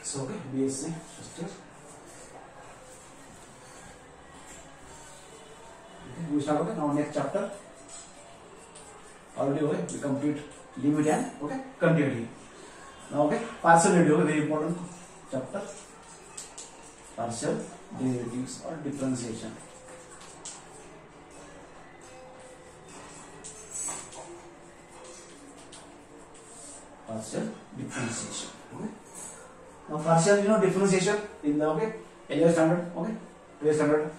So okay, BSc first year. Okay, we start. Okay, now next chapter. Already okay, we complete limit and okay continuity. Now okay, partial derivative, very important chapter. Partial derivatives or differentiation. Partial differentiation. Okay. Now partial, differentiation in the okay, LA standard. Okay, LA standard.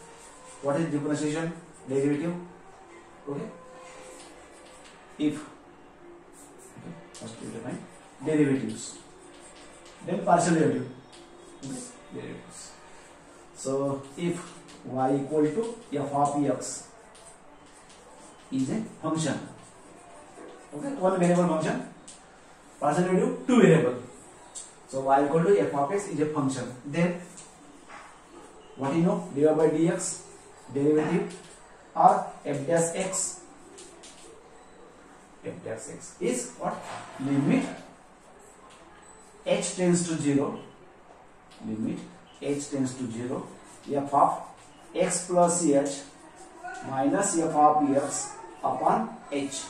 What is differentiation? Derivative. Okay. If okay, first we define derivatives, then partial derivative. Okay. Derivatives. So if y equal to f of x is a function. Okay, one variable function. Partial derivative two variable. So y equal to f of x is a function. Then what you know, dy by dx derivative or f dash x. F dash x is what? Limit h tends to 0. Limit h tends to 0. F of x plus h minus f of x upon h.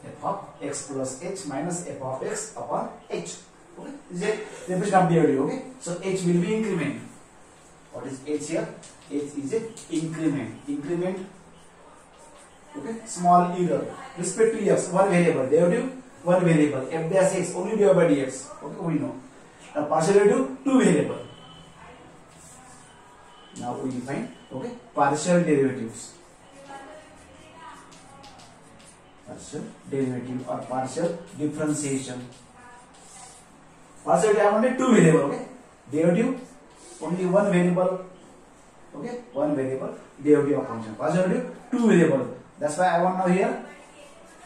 F of x plus h minus f of x upon h. Okay, is a representation of derivative. Okay, so h will be increment. What is h here? H is a increment. Increment. Okay, small error. Respect to x, one variable. Derivative, one variable. F dash x only dy by dx. Okay, we know. Now partial derivative, two variable. Now we define okay partial derivatives. Partial derivative or partial differentiation. Partial derivative only two variable. Okay, derivative only one variable. Okay, one variable derivative of function. Partial derivative two variable. That's why I want now here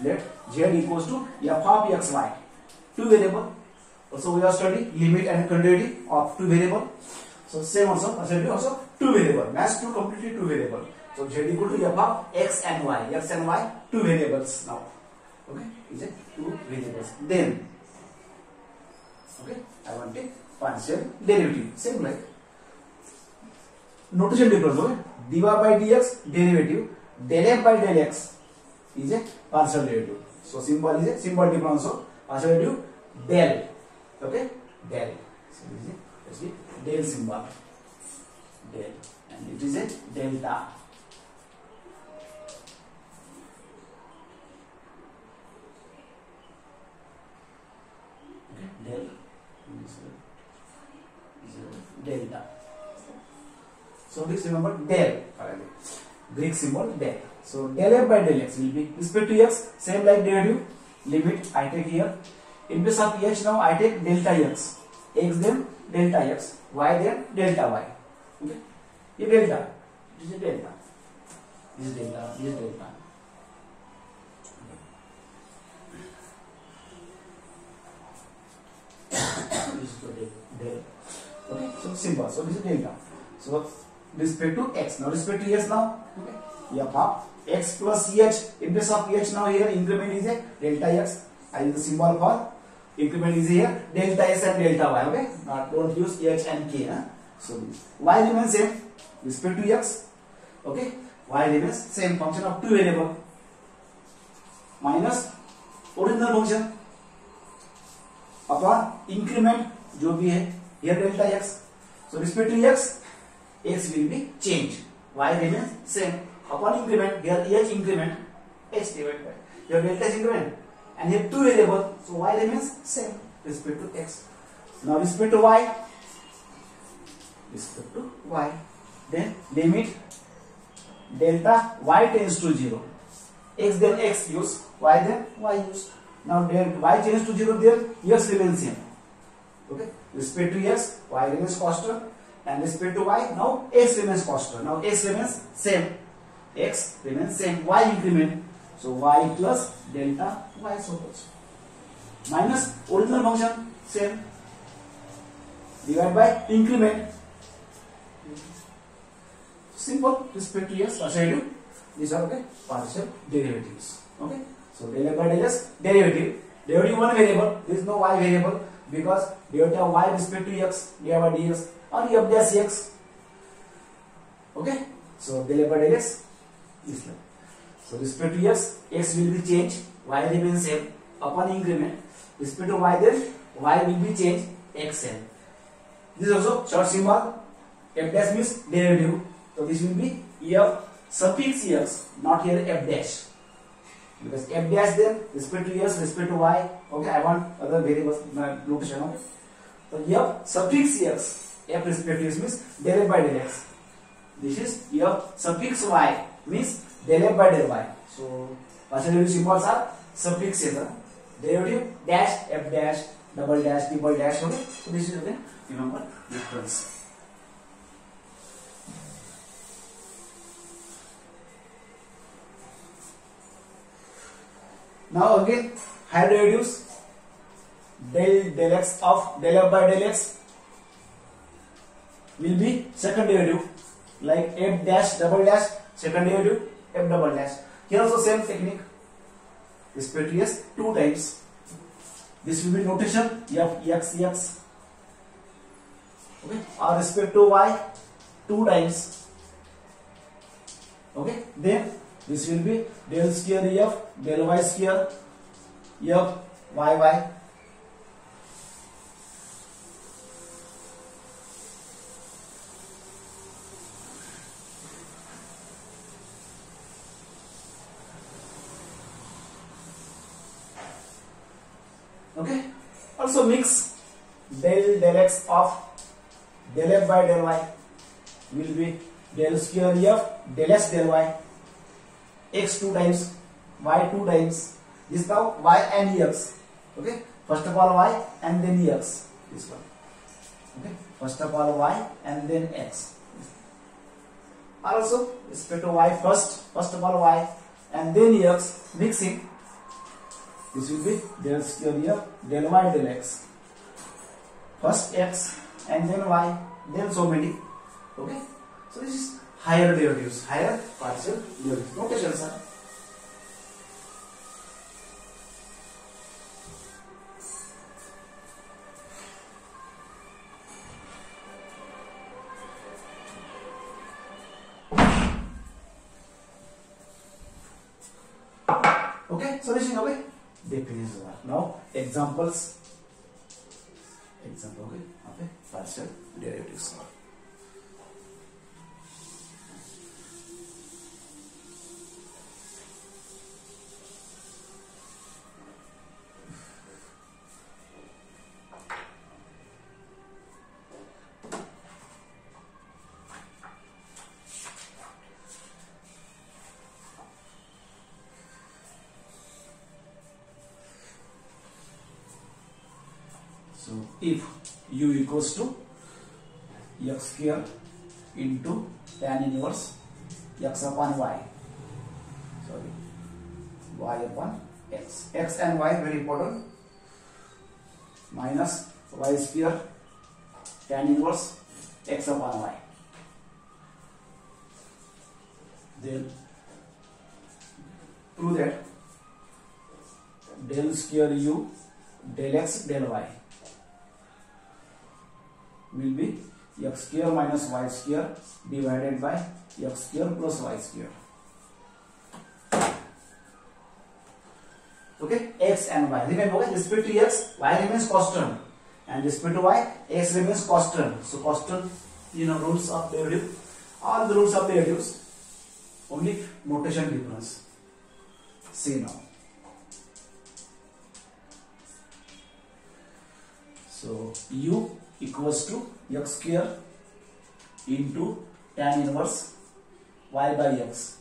let z equals to f of xy. Two variable. Also we are studying limit and continuity of two variable. So same also partial derivative also two variable. Match two completely two variable. So z equal to f of x and y. X and y two variables now. Okay, is it two variables? Then okay, I want a partial derivative. Same like notation difference. Okay, dy by dx derivative. Del f by del x is a partial derivative. So symbol is a symbol difference. So partial derivative del. Okay, del. So this is a del symbol. Del, and it is a delta. Okay, del is a delta. So please remember del. Greek symbol del. So del f by del x will be respect to x same like derivative. Limit I take here. In place of h now I take delta x. X then delta x. Y then delta y. Okay. This delta. This is delta. This is delta. This is delta. This is the del. Okay. So symbol. So this is delta. So respect to x. Now respect to s now. Okay. F of x plus h. In place of h now here increment is a delta x. I use the symbol for increment is here delta s and delta y. Okay. Now don't use h and k. So y remains same. Respect to x. Okay. Y remains same function of two variable minus original function upon increment जो भी है here delta x. So respect to x, x will be changed. Y remains same. Upon increment, here h increment, h divided by here delta is increment, and here two variable, so y remains same respect to x. Now respect to y, then limit delta y tends to 0. X then x use, y then y use. Now del y changes to 0, there x remains same. Okay, respect to x, y remains constant, and respect to y, now x remains constant. Now x remains same, x remains same, y increment, so y plus delta y suppose minus original function same divided by increment. Simple respect to x partial derivative. These are okay partial derivatives. Okay, so del f by del s derivative one variable, there is no y variable, because derivative of y respect to x dy by dx or f dash x. Okay, so del f by del x this way. So respect to x will be changed, y remains same. Upon increment, respect to y, then y will be changed, xn. This is also short symbol. F dash means derivative, so this will be f suffix x, not here f dash, because f dash then respect to x, respect to y. Okay, I want other variables notation. Okay, so f suffix x, f respect to x means del f by del x. This is f suffix y means del f by del y. So partial derivative symbols are suffixes. Derivative dash, f dash, double dash, triple dash. Okay, so this is again remember difference. Now again higher derivatives, del x of del f by del x will be second derivative, like f dash double dash, second derivative f double dash. Here also same technique, respect to s 2 times. This will be notation f x x. Okay, or respect to y 2 times. Okay, then this will be del square f del y square f y y. Okay, also mix del x of del f by del y will be del square f del s del y, x 2 times, y 2 times. This is now y and x. Okay, first of all y and then x. This one. Okay, first of all y and then x. Also respect to y first of all y and then x, mixing. This will be del square f del y del x. First x and then y, then so many. Okay, so this is higher derivatives, higher partial derivatives. Notations are. Okay, solution. Okay, definitions are. Now examples. Example. Okay, partial derivatives. So if u equals to x square into tan inverse x upon y, sorry, y upon x, x and y very important, minus y square tan inverse x upon y, then prove that del square u del x del y will be x square minus y square divided by x square plus y square. Okay, x and y. Remember, with respect to x, y remains constant, and respect to y, x remains constant. So constant, rules of derivative, all the rules of derivatives, only notation difference. See now. So u equals to x square into tan inverse y by x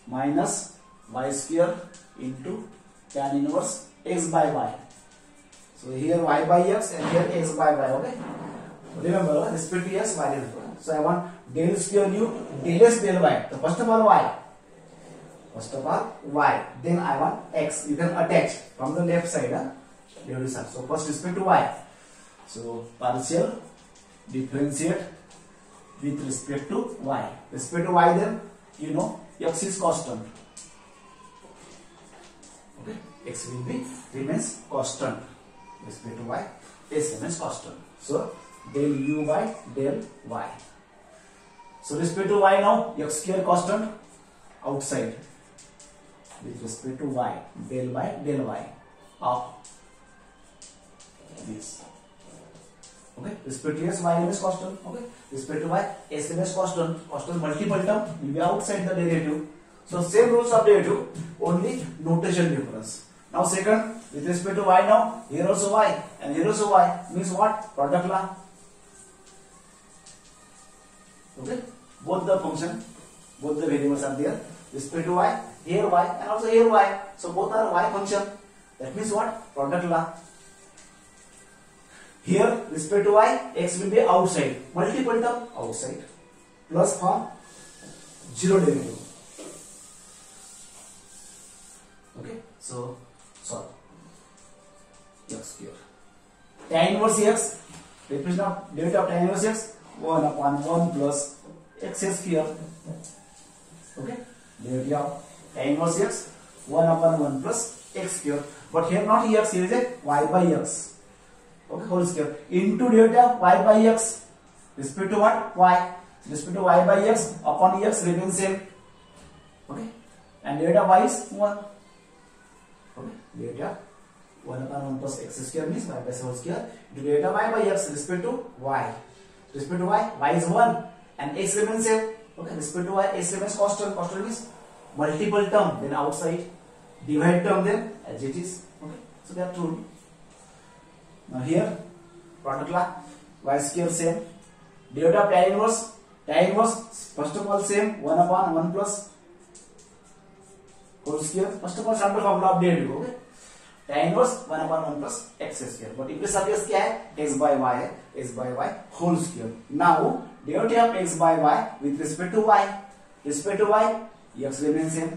minus y square into tan inverse x by y. So here y by x and here x by y. Okay, remember respect to x, y. So I want del square u del s del y. So first of all y, then I want x. You can attach from the left side. So first respect to y. So partial differentiate with respect to y. Respect to y, then x is constant. Okay, x will be remains constant respect to y. S remains constant. So del u by del y. So respect to y now, x square constant outside. With respect to y, del by del y of this. Okay, respect to s, y remains constant. Okay, respect to y, s remains constant. Constant multiple term will be outside the derivative. So same rules of derivative, only notation difference. Now second, with respect to y now, here also y and here also y means what? Product law. Okay, both the function, both the variables are there. Respect to y, here y and also here y. So both are y function. That means what? Product law. Here respect to y, x will be outside, multiple term outside, plus form zero derivative. Okay, so solve x square. Tan inverse x, definition of derivative of tan inverse x, 1 upon 1 plus x square. Okay, derivative of tan inverse x, 1 upon 1 plus x square. But here not x, here is a y by x. Okay, whole square into derivative of y by x respect to what? Y. Respect to y by x upon x remains same. Okay, and derivative of y is 1. Okay, derivative 1 upon 1 plus x square means y by whole square into derivative of y by x respect to y. Respect to y is 1 and x remains same. Okay, respect to y, x remains constant. Constant means multiple term, then outside, divide term, then as it is. Okay, so they are true. Now here, product law, y square same. Derivative of tan inverse. Tan inverse, first of all same, 1 upon 1 plus whole square. First of all, standard formula of derivative. Okay, tan inverse 1 upon 1 plus x square. But इनके साथ क्या है? x by y है, x by y whole square. Now derivative of x by y with respect to y. Respect to y, x remains same.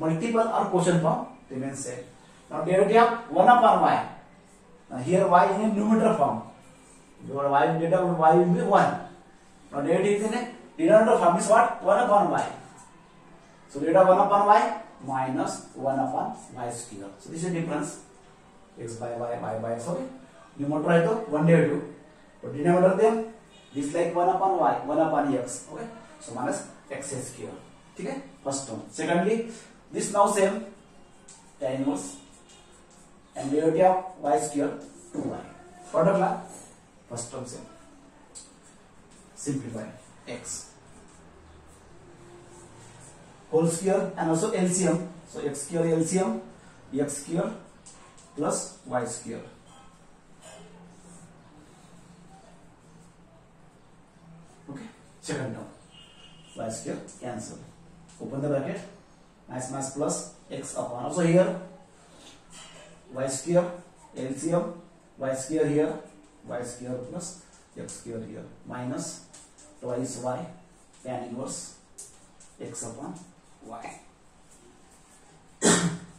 Multiple or quotient form remains same. Now derivative of 1 upon y. Now here y in a numerator form. Your y derivative of y will be 1. Now derivative is in a denominator form is what? 1 upon y. So derivative of 1 upon y minus 1 upon y square. So this is the difference. X by y by sorry. Numerator है तो 1 derivative. But denominator then this like 1 upon y, 1 upon x. Okay. So minus x square. ठीक है? First term. Secondly, this now same tan inverse and derivative of y square 2y. Product law. First term same. Simplify x whole square and also LCM. So x square LCM, x square plus y square. Okay, second term y square cancel. Open the bracket. Minus plus x upon. Also here y square LCM, y square here, y square plus x square here, minus twice y tan inverse x upon y.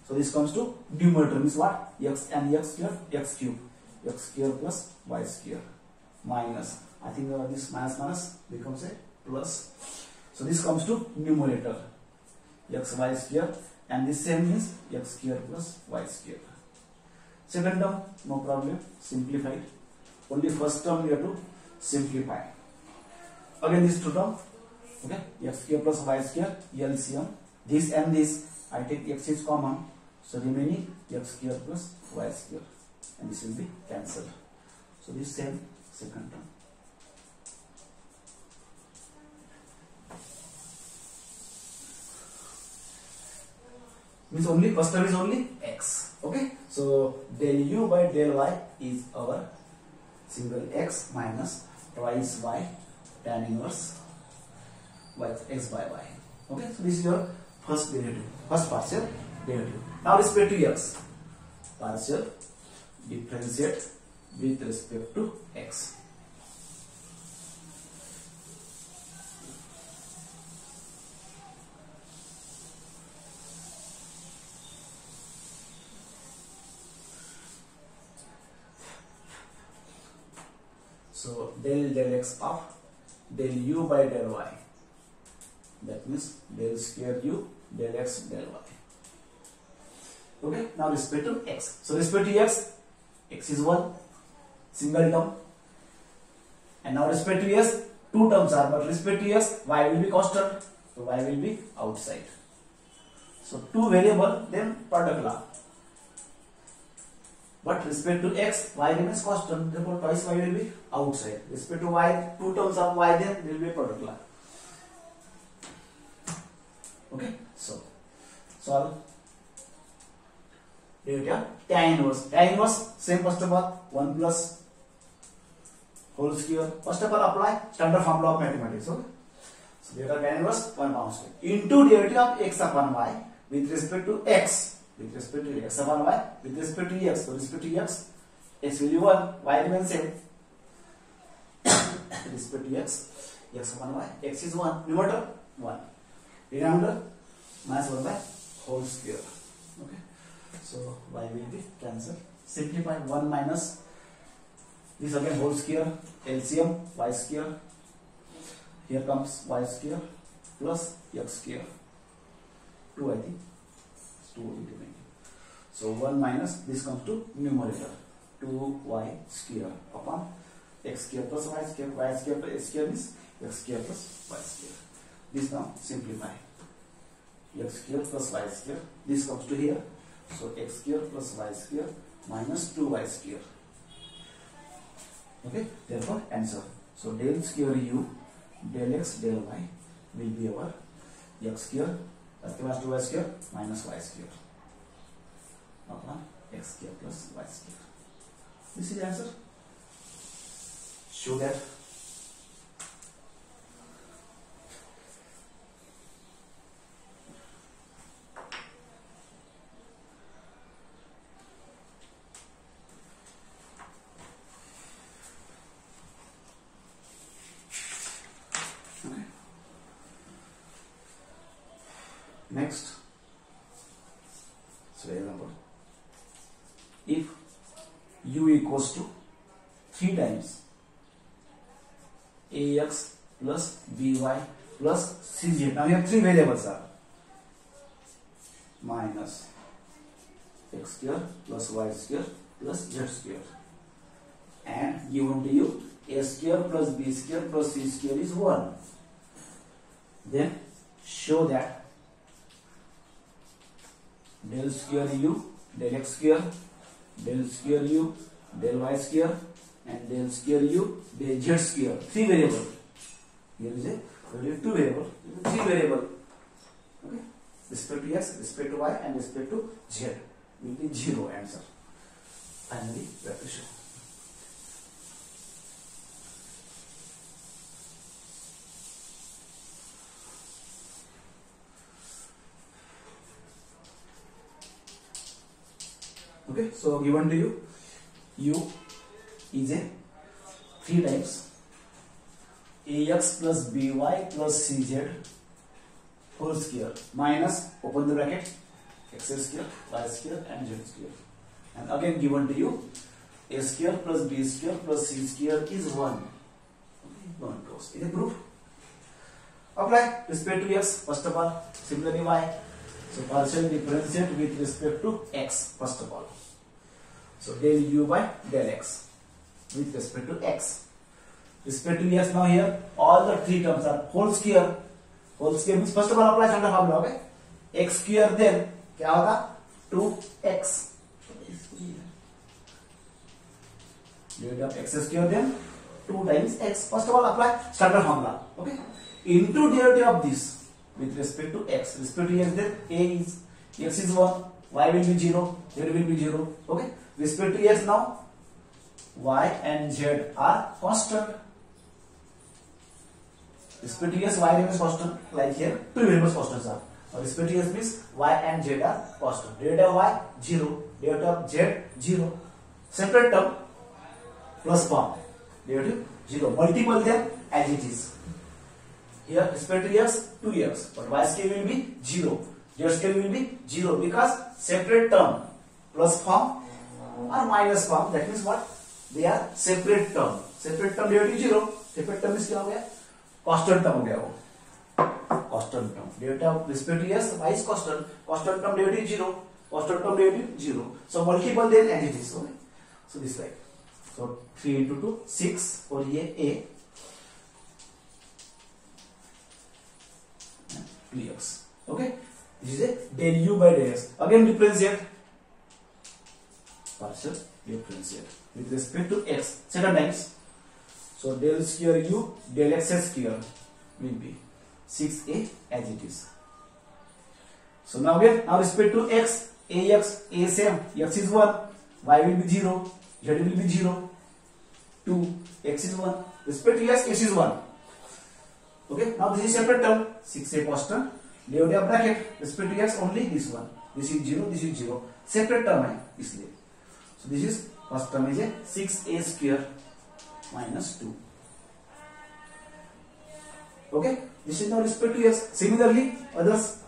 So this comes to numerator means what? X and x square, x cube, x square plus y square, minus, I think this minus becomes a plus. So this comes to numerator, x y square, and this same means x square plus y square. Second term, no problem, simplified. Only first term you have to simplify. Again this two term, okay, x square plus y square, LCM, this and this, I take x is common, so remaining x square plus y square, and this will be cancelled. So this same second term. Means only first term is only x. Okay, so del u by del y is our single x minus twice y tan inverse y x by y. Okay, so this is your first derivative, first partial derivative. Now respect to x, partial differentiate with respect to x. So del x of del u by del y, that means del square u del x del y. Okay, now respect to x. So respect to x, x is 1, single term. And now respect to x, two terms are, but respect to x, y will be constant, so y will be outside. So two variable, then product law. But respect to x, y remains constant, therefore twice y will be outside. Respect to y, two terms of y, then there will be product law. Okay, so solve. Derivative tan inverse. Tan inverse, same first of all, 1 plus whole square. First of all, apply standard formula of mathematics. Okay? So derivative tan inverse 1 pound square into derivative of x upon y with respect to x. With respect to x upon y, with respect to x. So respect to x, x will be 1, y remains same. With respect to x, x upon y, x is 1, numerator 1. Denominator minus 1 by whole square. Okay. So y will be cancelled. Simplify 1 minus this again whole square, LCM y square. Here comes y square plus x square. 2 I think. 2 into 90. So 1 minus this comes to numerator 2y square upon x square plus y square. Y square plus x square is x square plus y square. This now simplify. X square plus y square. This comes to here. So x square plus y square minus 2y square. Okay. Therefore answer. So del square u, del x, del y will be our x square plus 2y square minus y square upon x square plus y square. This is the answer. Show that. Okay. Next, so example, if u equals to 3 times ax plus by plus cz. Now you have 3 variables are minus x square plus y square plus z square, and given to you a square plus b square plus c square is 1. Then show that del square u, del x square, del square u, del y square, and del square u, del z square. 3 variable. Here is a 2 variable, 3 variable. Okay. Respect to x, respect to y, and respect to z will be 0 answer. Finally, we have to show. Okay, so given to you, u is a 3 times ax plus by plus cz whole square minus, open the bracket, x square, y square and z square, and again given to you a square plus b square plus c square is 1. Okay, don't close. Is a proof. Apply respect to x. First of all, similarly y. So partial differentiate with respect to x first of all. So del u by del x with respect to x. Respect to x, now here all the 3 terms are whole square. Whole square means first of all apply standard formula. Okay, x square then क्या होगा 2x. Derivative of x square then 2 times x. First of all apply standard formula. Okay, into derivative of this with respect to x. Respect to x then a is x is 1, y will be 0, z will be 0. Okay, respect to x now y and z are constant. Respect to x, y remains constant, like here 2 variables constants are. Respect to x means y and z are constant. Derivative of y 0, derivative of z 0. Separate term plus form, derivative 0. Multiple them as it is. Here respect to x 2x, but y square will be 0, z square will be 0 because separate term plus form or minus form. That means what? They are separate term. Separate term derivative 0. Separate term is क्या हो गया? Constant term हो गया वो. Constant term. Derivative of respect to x, y is constant. Constant term derivative 0. Constant term derivative 0. So multiple then as it is. Okay. So this way. So 3 into 2 6 और ये a dx. Okay, this is a del u by del x. Again differentiate, partial differentiate with respect to x second times. So del square u del x square will be 6a as it is. So now again, now respect to x, a same, x is 1, y will be 0, z will be 0, 2, x is 1, respect to x is 1. Okay, now this is separate term, 6a constant, lay out a bracket, respect to x only this one, this is 0, this is 0, separate term है इसलिए. So this is first term is a 6a square minus 2. Okay, this is now respect to x. Similarly, others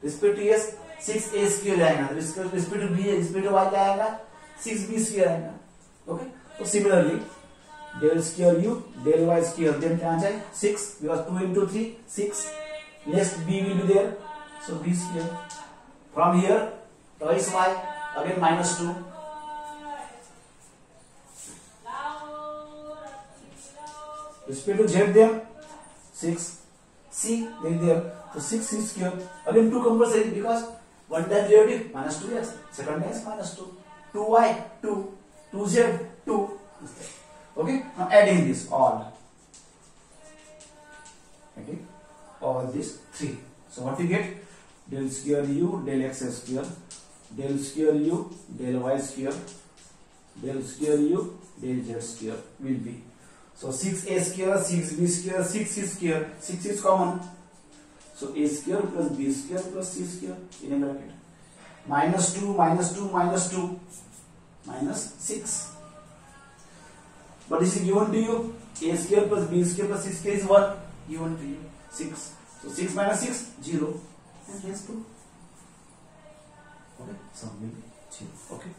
respect to s 6a square आएगा, respect to b respect to y क्या आएगा 6b square आएगा. Okay, so similarly del square u del y square then क्या जाए 6 because 2 into 3 6, next b will be there, so b square. From here twice y again minus 2. Respect to z then 6 c is there, so 6c square again 2 compulsory because one time derivative minus 2x, second time is minus 2, 2y 2, 2z 2. Okay, now adding this all this 3. So what we get, del square u del x square del square u del y square del square u del z square will be, so 6a square 6b square 6c square, 6 is common, so a square plus b square plus c square in a bracket, minus 2 minus 2 minus 2 minus 6. But this is given to you, a square plus b square plus c square is 1 given to you, 6. So 6 minus 6 0 and hence 2. Okay, sum will be 0. Okay.